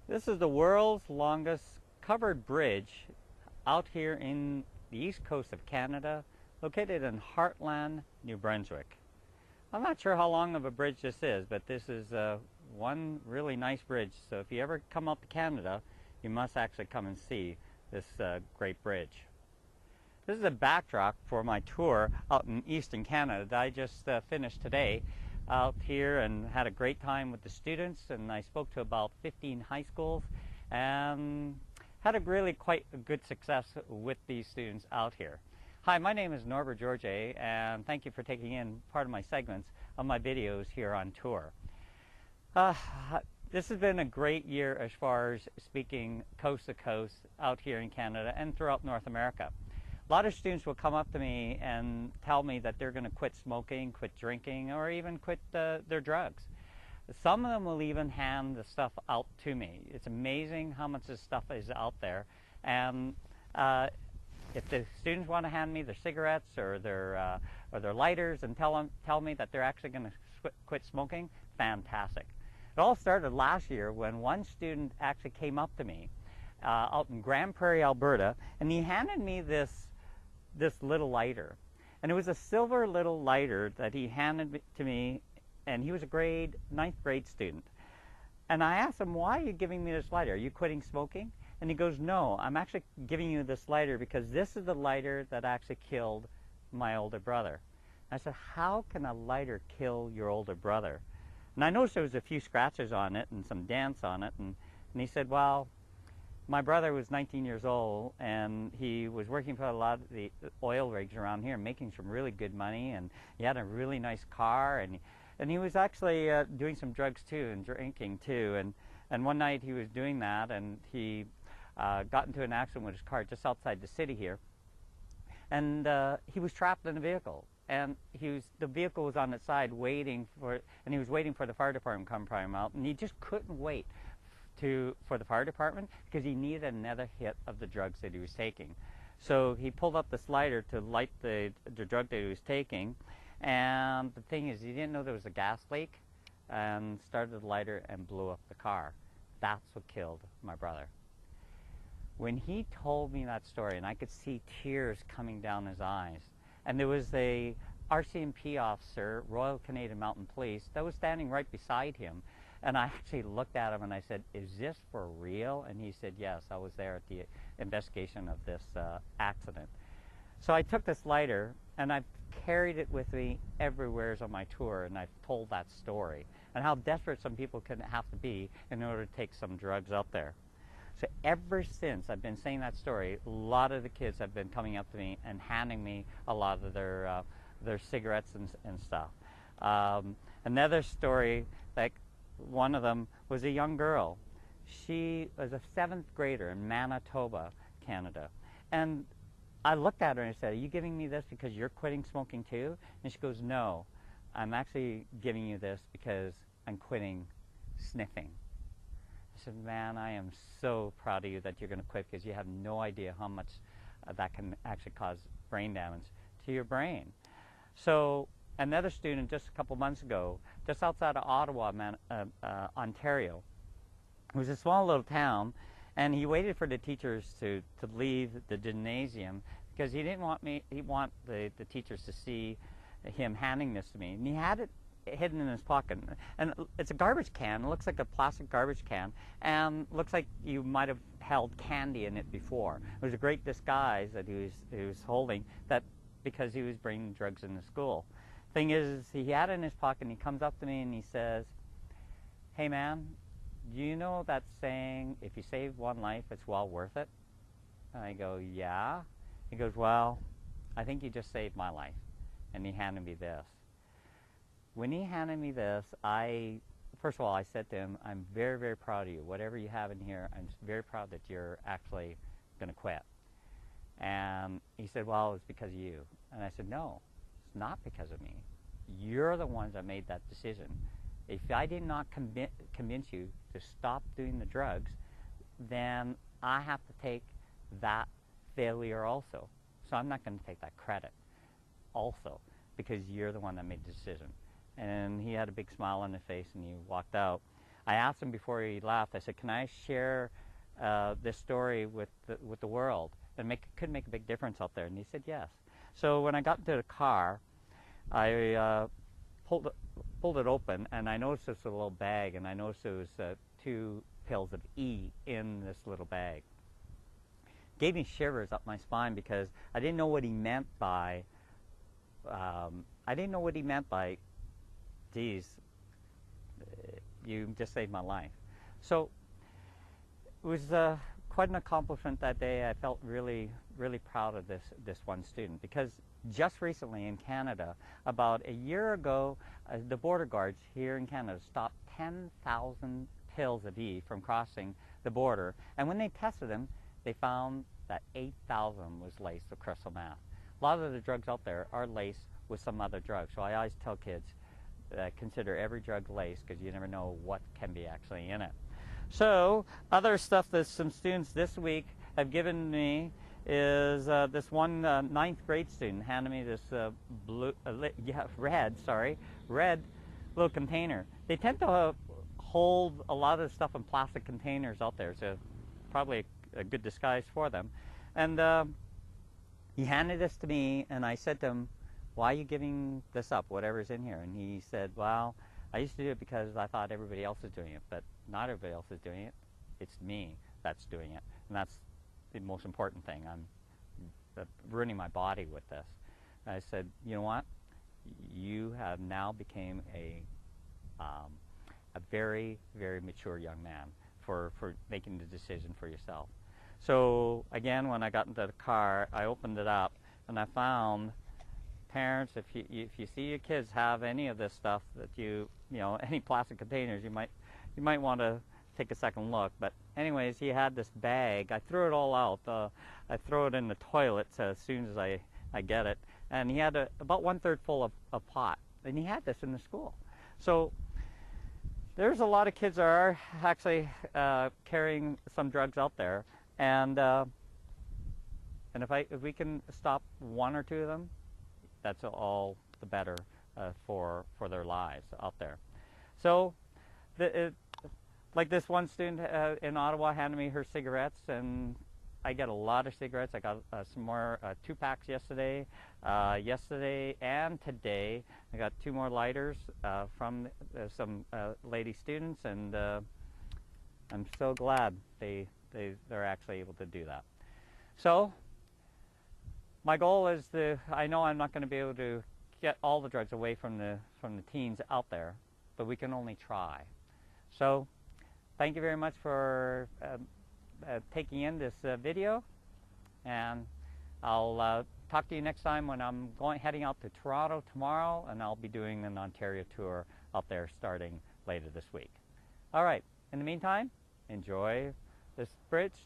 This is the world's longest covered bridge out here in the east coast of Canada, located in Heartland, New Brunswick. I'm not sure how long of a bridge this is, but this is one really nice bridge. So if you ever come up to Canada, you must actually come and see this great bridge. This is a backdrop for my tour out in eastern Canada that I just finished today out here and had a great time with the students, and I spoke to about 15 high schools and had a really quite a good success with these students out here. Hi, my name is Norbert Georget, and thank you for taking in part of my segments of my videos here on tour. This has been a great year as far as speaking coast to coast out here in Canada and throughout North America. A lot of students will come up to me and tell me that they're going to quit smoking, quit drinking, or even quit their drugs. Some of them will even hand the stuff out to me. It's amazing how much this stuff is out there. And if the students want to hand me their cigarettes or their lighters and tell me that they're actually going to quit smoking, fantastic. It all started last year when one student actually came up to me out in Grand Prairie, Alberta, and he handed me this little lighter. And it was a silver little lighter that he handed to me, and he was a ninth grade student. And I asked him, why are you giving me this lighter? Are you quitting smoking? And he goes, no, I'm actually giving you this lighter because this is the lighter that actually killed my older brother. And I said, how can a lighter kill your older brother? And I noticed there was a few scratches on it and some dents on it. And he said, well, my brother was 19 years old, and he was working for a lot of the oil rigs around here, making some really good money, and he had a really nice car, and he was actually doing some drugs too and drinking too. And one night he was doing that, and he got into an accident with his car just outside the city here, and he was trapped in a vehicle. And the vehicle was on its side waiting and he was waiting for the fire department to come pry him out, and he just couldn't wait for the fire department because he needed another hit of the drugs that he was taking. So he pulled up this lighter to light the drug that he was taking, and the thing is, he didn't know there was a gas leak, and started the lighter and blew up the car. That's what killed my brother. When he told me that story, and I could see tears coming down his eyes, and there was a RCMP officer, Royal Canadian Mounted Police, that was standing right beside him. And I actually looked at him and I said, is this for real? And he said, yes, I was there at the investigation of this accident. So I took this lighter and I've carried it with me everywhere on my tour, and I've told that story and how desperate some people can have to be in order to take some drugs out there. So ever since I've been saying that story, a lot of the kids have been coming up to me and handing me a lot of their cigarettes and stuff. Another story, like, one of them was a young girl. She was a 7th grader in Manitoba, Canada. And I looked at her and I said, are you giving me this because you're quitting smoking too? And she goes, no, I'm actually giving you this because I'm quitting sniffing. I said, man, I am so proud of you that you're going to quit, because you have no idea how much that can actually cause brain damage to your brain. So another student just a couple months ago, just outside of Ottawa, Ontario. It was a small little town, and he waited for the teachers to leave the gymnasium because he didn't want the teachers to see him handing this to me. And he had it hidden in his pocket. And it's a garbage can. It looks like a plastic garbage can, and looks like you might have held candy in it before. It was a great disguise that he was holding that because he was bringing drugs into school. Thing is, he had it in his pocket, and he comes up to me and he says, hey man, do you know that saying, if you save one life, it's well worth it? And I go, yeah. He goes, well, I think you just saved my life. And he handed me this. When he handed me this, first of all, I said to him, I'm very, very proud of you. Whatever you have in here, I'm very proud that you're actually going to quit. And he said, well, it's because of you. And I said, no, it's not because of me. You're the ones that made that decision. If I did not convince you to stop doing the drugs, then I have to take that failure also. So I'm not going to take that credit also, because you're the one that made the decision. And he had a big smile on his face and he walked out. I asked him before he left, I said, can I share this story with the world and could make a big difference out there? And he said yes. So when I got into the car, I pulled it open, and I noticed this little bag, and I noticed there was 2 pills of E in this little bag. Gave me shivers up my spine because I didn't know what he meant by geez, you just saved my life. So it was quite an accomplishment that day. I felt really, really proud of this one student, because just recently in Canada, about a year ago, the border guards here in Canada stopped 10,000 pills of E from crossing the border, and when they tested them, they found that 8,000 was laced with crystal meth. A lot of the drugs out there are laced with some other drugs, so I always tell kids, consider every drug laced, because you never know what can be actually in it. So other stuff that some students this week have given me is this one 9th grade student handed me this red little container. They tend to hold a lot of stuff in plastic containers out there, so probably a good disguise for them. And he handed this to me, and I said to him, why are you giving this up, whatever's in here? And he said, well, I used to do it because I thought everybody else was doing it, but not everybody else is doing it. It's me that's doing it, and that's the most important thing. I'm ruining my body with this. And I said, you know what? You have now become a very, very mature young man for making the decision for yourself. So again, when I got into the car, I opened it up, and I found, parents, if you see your kids have any of this stuff that you know, any plastic containers, you might want to take a second look. But anyways, he had this bag. I threw it all out. I throw it in the toilet as soon as I get it. And he had about 1/3 full of pot. And he had this in the school. So there's a lot of kids that are actually carrying some drugs out there. And if we can stop 1 or 2 of them, that's all the better for their lives out there. So like this one student in Ottawa handed me her cigarettes, and I get a lot of cigarettes. I got some more 2 packs yesterday and today. I got 2 more lighters from some lady students, and I'm so glad they're actually able to do that. So my goal is I know I'm not going to be able to get all the drugs away from the teens out there, but we can only try. So thank you very much for taking in this video, and I'll talk to you next time when I'm heading out to Toronto tomorrow, and I'll be doing an Ontario tour out there starting later this week. All right, in the meantime, enjoy this bridge